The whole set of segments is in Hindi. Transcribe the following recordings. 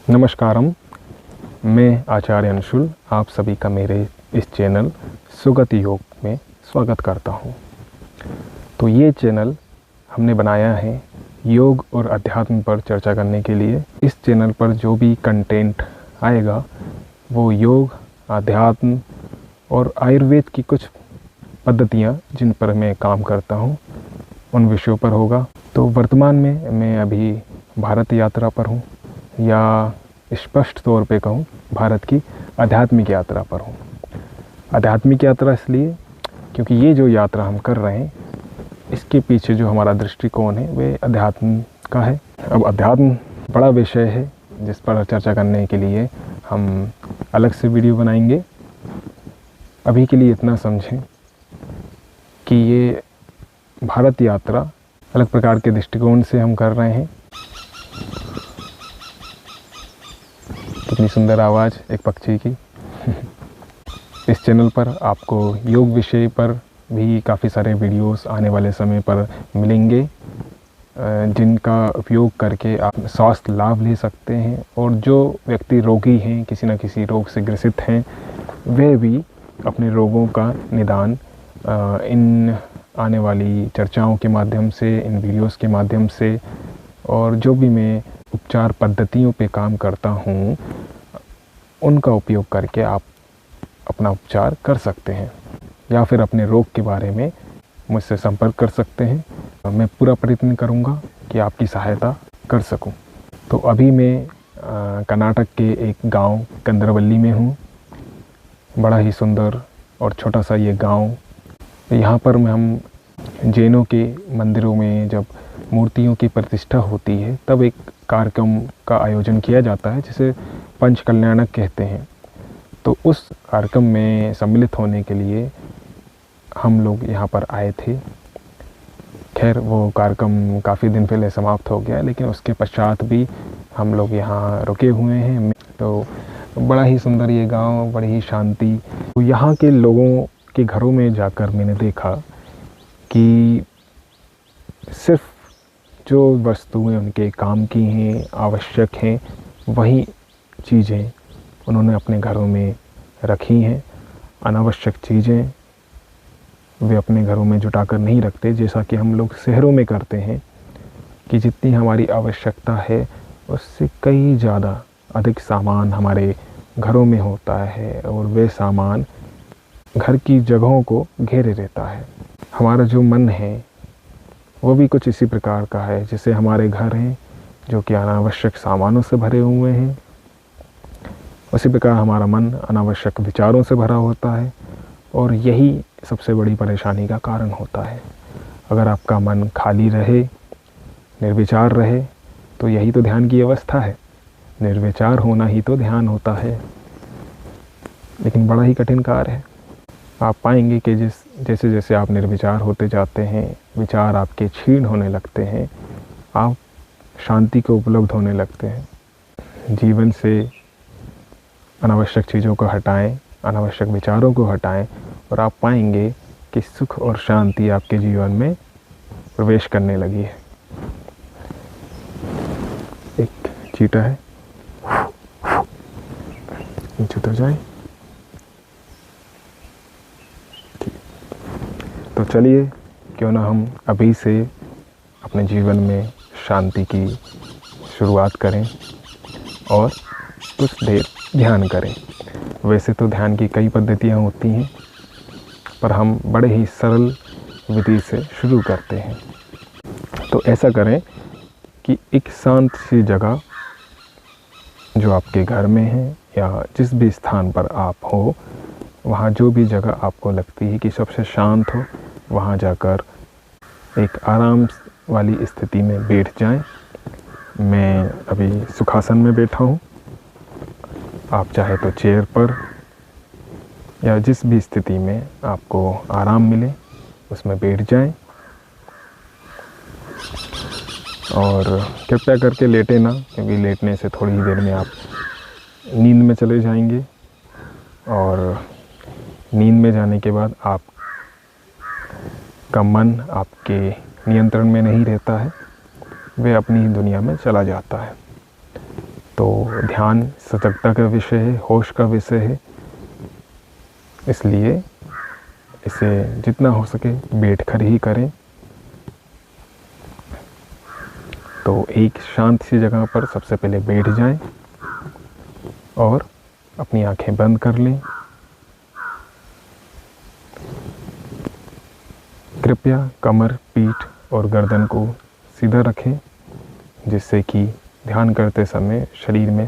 नमस्कारम, मैं आचार्य अंशुल आप सभी का मेरे इस चैनल सुगति योग में स्वागत करता हूँ। तो ये चैनल हमने बनाया है योग और अध्यात्म पर चर्चा करने के लिए। इस चैनल पर जो भी कंटेंट आएगा वो योग, अध्यात्म और आयुर्वेद की कुछ पद्धतियाँ जिन पर मैं काम करता हूँ उन विषयों पर होगा। तो वर्तमान में मैं अभी भारत यात्रा पर हूँ, या स्पष्ट तौर पे कहूँ भारत की आध्यात्मिक यात्रा पर हूँ। आध्यात्मिक यात्रा इसलिए क्योंकि ये जो यात्रा हम कर रहे हैं इसके पीछे जो हमारा दृष्टिकोण है वे अध्यात्म का है। अब अध्यात्म बड़ा विषय है जिस पर चर्चा करने के लिए हम अलग से वीडियो बनाएंगे। अभी के लिए इतना समझें कि ये भारत यात्रा अलग प्रकार के दृष्टिकोण से हम कर रहे हैं। कितनी सुंदर आवाज़ एक पक्षी की। इस चैनल पर आपको योग विषय पर भी काफ़ी सारे वीडियोस आने वाले समय पर मिलेंगे, जिनका उपयोग करके आप स्वास्थ्य लाभ ले सकते हैं। और जो व्यक्ति रोगी हैं, किसी न किसी रोग से ग्रसित हैं, वे भी अपने रोगों का निदान इन आने वाली चर्चाओं के माध्यम से, इन वीडियोस के माध्यम से, और जो भी मैं उपचार पद्धतियों पे काम करता हूँ उनका उपयोग करके आप अपना उपचार कर सकते हैं, या फिर अपने रोग के बारे में मुझसे संपर्क कर सकते हैं। मैं पूरा प्रयत्न करूँगा कि आपकी सहायता कर सकूँ। तो अभी मैं कर्नाटक के एक गांव कंदरवल्ली में हूँ। बड़ा ही सुंदर और छोटा सा ये गांव। यहाँ पर हम जैनों के मंदिरों में जब मूर्तियों की प्रतिष्ठा होती है तब एक कार्यक्रम का आयोजन किया जाता है जिसे पंच कल्याणक कहते हैं। तो उस कार्यक्रम में सम्मिलित होने के लिए हम लोग यहाँ पर आए थे। खैर वो कार्यक्रम काफ़ी दिन पहले समाप्त हो गया, लेकिन उसके पश्चात भी हम लोग यहाँ रुके हुए हैं। तो बड़ा ही सुंदर ये गांव, बड़ी ही शांति। तो यहाँ के लोगों के घरों में जाकर मैंने देखा कि सिर्फ जो वस्तुएं उनके काम की हैं, आवश्यक हैं, वही चीज़ें उन्होंने अपने घरों में रखी हैं। अनावश्यक चीज़ें वे अपने घरों में जुटा कर नहीं रखते, जैसा कि हम लोग शहरों में करते हैं कि जितनी हमारी आवश्यकता है उससे कई ज़्यादा अधिक सामान हमारे घरों में होता है, और वे सामान घर की जगहों को घेरे रहता है। हमारा जो मन है वो भी कुछ इसी प्रकार का है जैसे हमारे घर हैं जो कि अनावश्यक सामानों से भरे हुए हैं। उसी प्रकार हमारा मन अनावश्यक विचारों से भरा होता है, और यही सबसे बड़ी परेशानी का कारण होता है। अगर आपका मन खाली रहे, निर्विचार रहे, तो यही तो ध्यान की अवस्था है। निर्विचार होना ही तो ध्यान होता है, लेकिन बड़ा ही कठिन कार्य है। आप पाएंगे कि जैसे जैसे आप निर्विचार होते जाते हैं, विचार आपके क्षीण होने लगते हैं, आप शांति को उपलब्ध होने लगते हैं। जीवन से अनावश्यक चीज़ों को हटाएं, अनावश्यक विचारों को हटाएं, और आप पाएंगे कि सुख और शांति आपके जीवन में प्रवेश करने लगी है। एक चीता है, नीचे उतर जाए। तो चलिए, क्यों ना हम अभी से अपने जीवन में शांति की शुरुआत करें और कुछ देर ध्यान करें। वैसे तो ध्यान की कई पद्धतियाँ होती हैं, पर हम बड़े ही सरल विधि से शुरू करते हैं। तो ऐसा करें कि एक शांत सी जगह जो आपके घर में है या जिस भी स्थान पर आप हो, वहाँ जो भी जगह आपको लगती है कि सबसे शांत हो, वहाँ जाकर एक आराम वाली स्थिति में बैठ जाएं। मैं अभी सुखासन में बैठा हूँ। आप चाहे तो चेयर पर या जिस भी स्थिति में आपको आराम मिले उसमें बैठ जाएं, और कृपया करके लेटे ना, क्योंकि लेटने से थोड़ी ही देर में आप नींद में चले जाएंगे, और नींद में जाने के बाद आप का मन आपके नियंत्रण में नहीं रहता है, वह अपनी ही दुनिया में चला जाता है। तो ध्यान सजगता का विषय है, होश का विषय है, इसलिए इसे जितना हो सके बैठकर ही करें। तो एक शांत सी जगह पर सबसे पहले बैठ जाएं और अपनी आंखें बंद कर लें। कृपया कमर, पीठ और गर्दन को सीधा रखें, जिससे कि ध्यान करते समय शरीर में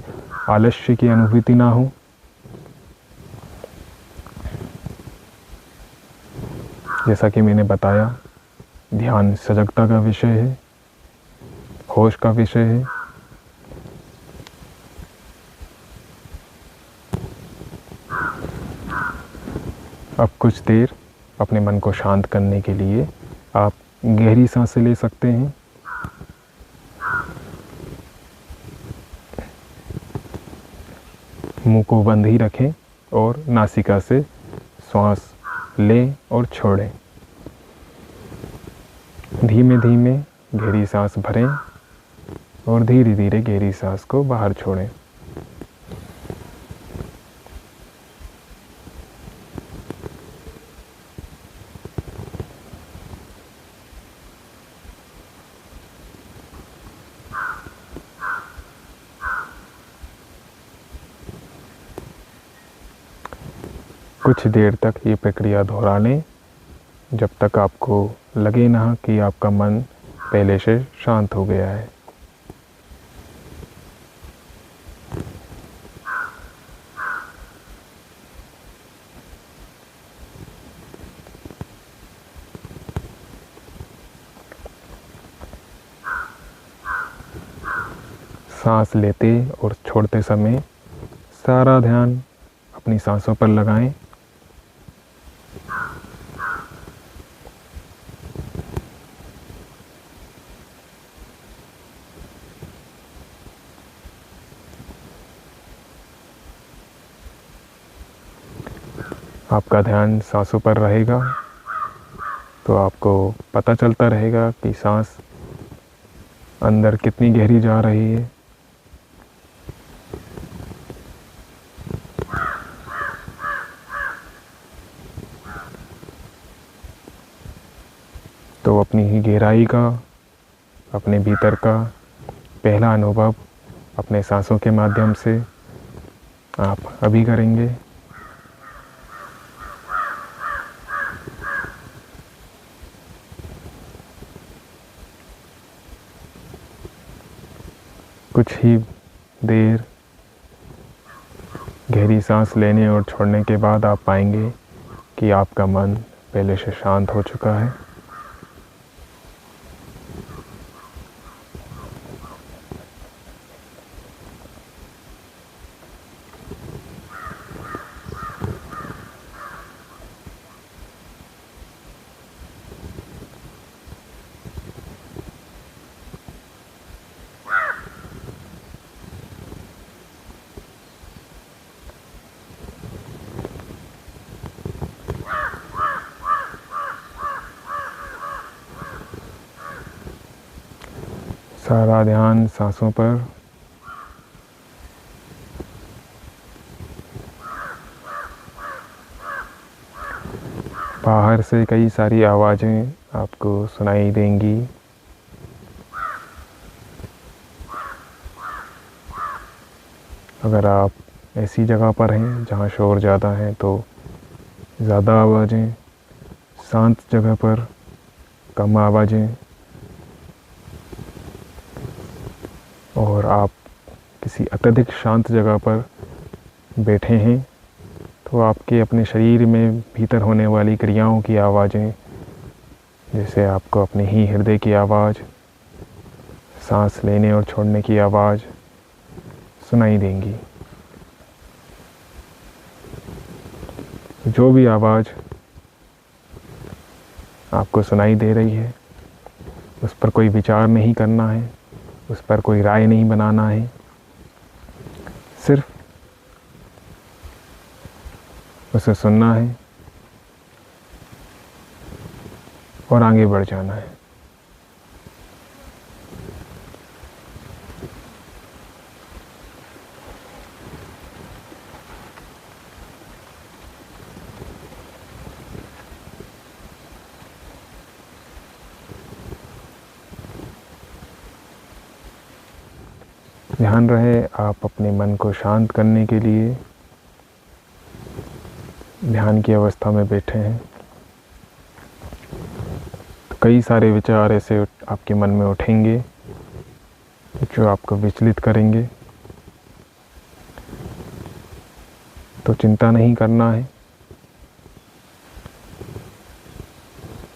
आलस्य की अनुभूति ना हो। जैसा कि मैंने बताया, ध्यान सजगता का विषय है, होश का विषय है। अब कुछ देर अपने मन को शांत करने के लिए आप गहरी सांसें ले सकते हैं। मुंह को बंद ही रखें और नासिका से श्वास लें और छोड़ें। धीमे धीमे गहरी सांस भरें और धीरे धीरे गहरी सांस को बाहर छोड़ें। कुछ देर तक ये प्रक्रिया दोहरा लें, जब तक आपको लगे ना कि आपका मन पहले से शांत हो गया है। सांस लेते और छोड़ते समय सारा ध्यान अपनी सांसों पर लगाएं। आपका ध्यान सांसों पर रहेगा तो आपको पता चलता रहेगा कि सांस अंदर कितनी गहरी जा रही है। तो अपनी ही गहराई का, अपने भीतर का पहला अनुभव अपने सांसों के माध्यम से आप अभी करेंगे। कुछ ही देर गहरी सांस लेने और छोड़ने के बाद आप पाएंगे कि आपका मन पहले से शांत हो चुका है। सारा ध्यान सांसों पर। बाहर से कई सारी आवाज़ें आपको सुनाई देंगी। अगर आप ऐसी जगह पर हैं जहाँ शोर ज़्यादा है तो ज़्यादा आवाज़ें, शांत जगह पर कम आवाज़ें, और आप किसी अत्यधिक शांत जगह पर बैठे हैं तो आपके अपने शरीर में भीतर होने वाली क्रियाओं की आवाज़ें, जैसे आपको अपने ही हृदय की आवाज़, सांस लेने और छोड़ने की आवाज़ सुनाई देंगी। जो भी आवाज़ आपको सुनाई दे रही है उस पर कोई विचार नहीं करना है, उस पर कोई राय नहीं बनाना है, सिर्फ उसे सुनना है और आगे बढ़ जाना है। ध्यान रहे आप अपने मन को शांत करने के लिए ध्यान की अवस्था में बैठे हैं। तो कई सारे विचार ऐसे आपके मन में उठेंगे जो आपको विचलित करेंगे। तो चिंता नहीं करना है,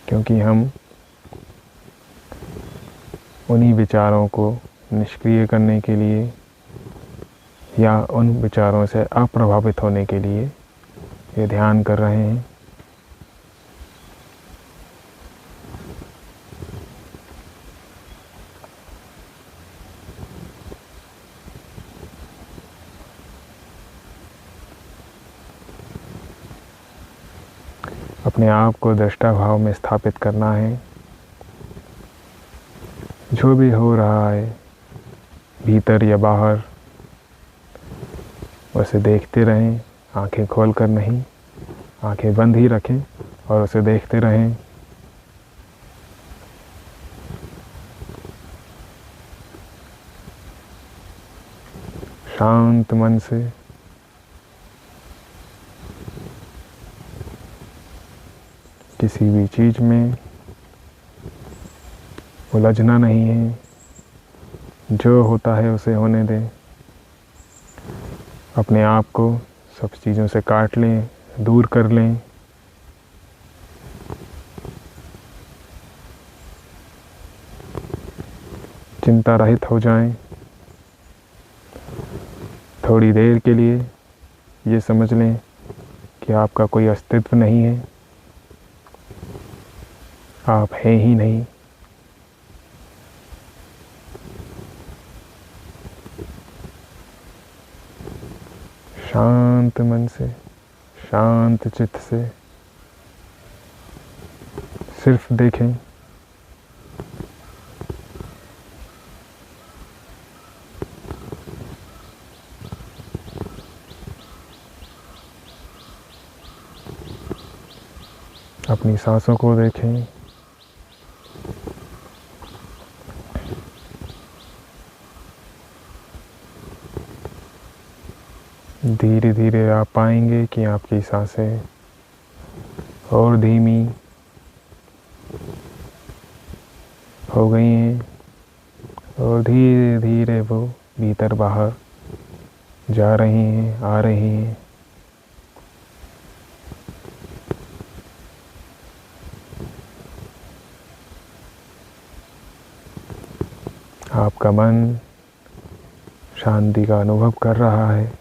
क्योंकि हम उन्हीं विचारों को निष्क्रिय करने के लिए या उन विचारों से अप्रभावित होने के लिए ये ध्यान कर रहे हैं। अपने आप को दृष्टा भाव में स्थापित करना है। जो भी हो रहा है भीतर या बाहर, उसे देखते रहें, आंखें खोलकर नहीं, आंखें बंद ही रखें और उसे देखते रहें। शांत मन से किसी भी चीज़ में उलझना नहीं है। जो होता है उसे होने दें। अपने आप को सब चीज़ों से काट लें, दूर कर लें। चिंता रहित हो जाएं। थोड़ी देर के लिए ये समझ लें कि आपका कोई अस्तित्व नहीं है, आप हैं ही नहीं। शांत मन से, शांत चित्त से सिर्फ देखें। अपनी सांसों को देखें। धीरे धीरे आप पाएंगे कि आपकी सांसें और धीमी हो गई हैं और धीरे धीरे वो भीतर बाहर जा रही हैं, आ रही हैं। आपका मन शांति का अनुभव कर रहा है।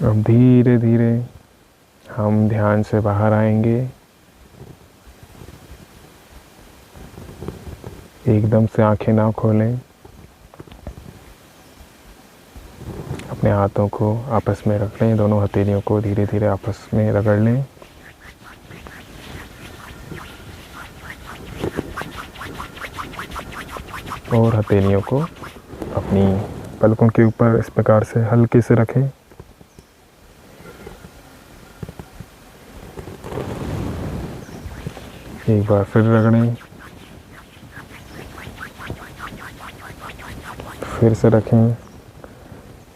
अब धीरे धीरे हम ध्यान से बाहर आएंगे। एकदम से आंखें ना खोलें। अपने हाथों को आपस में रख लें, दोनों हथेलियों को धीरे धीरे आपस में रगड़ लें। और हथेलियों को अपनी पलकों के ऊपर इस प्रकार से हल्के से रखें एक बार फिर रगड़ें, फिर से रखें।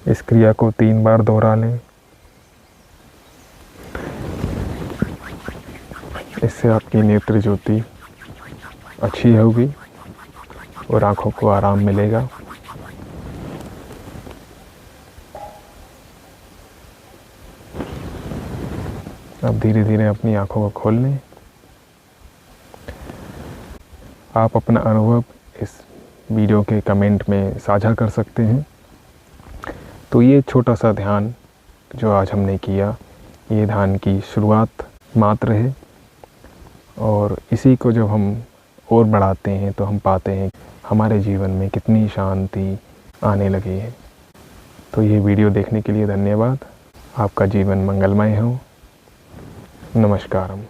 इस क्रिया को 3 बार दोहरा लें। इससे आपकी नेत्र ज्योति अच्छी होगी और आँखों को आराम मिलेगा। अब धीरे धीरे अपनी आँखों को खोल लें। आप अपना अनुभव इस वीडियो के कमेंट में साझा कर सकते हैं। तो ये छोटा सा ध्यान जो आज हमने किया, ये ध्यान की शुरुआत मात्र है, और इसी को जब हम और बढ़ाते हैं तो हम पाते हैं हमारे जीवन में कितनी शांति आने लगी है। तो ये वीडियो देखने के लिए धन्यवाद। आपका जीवन मंगलमय हो। नमस्कारम।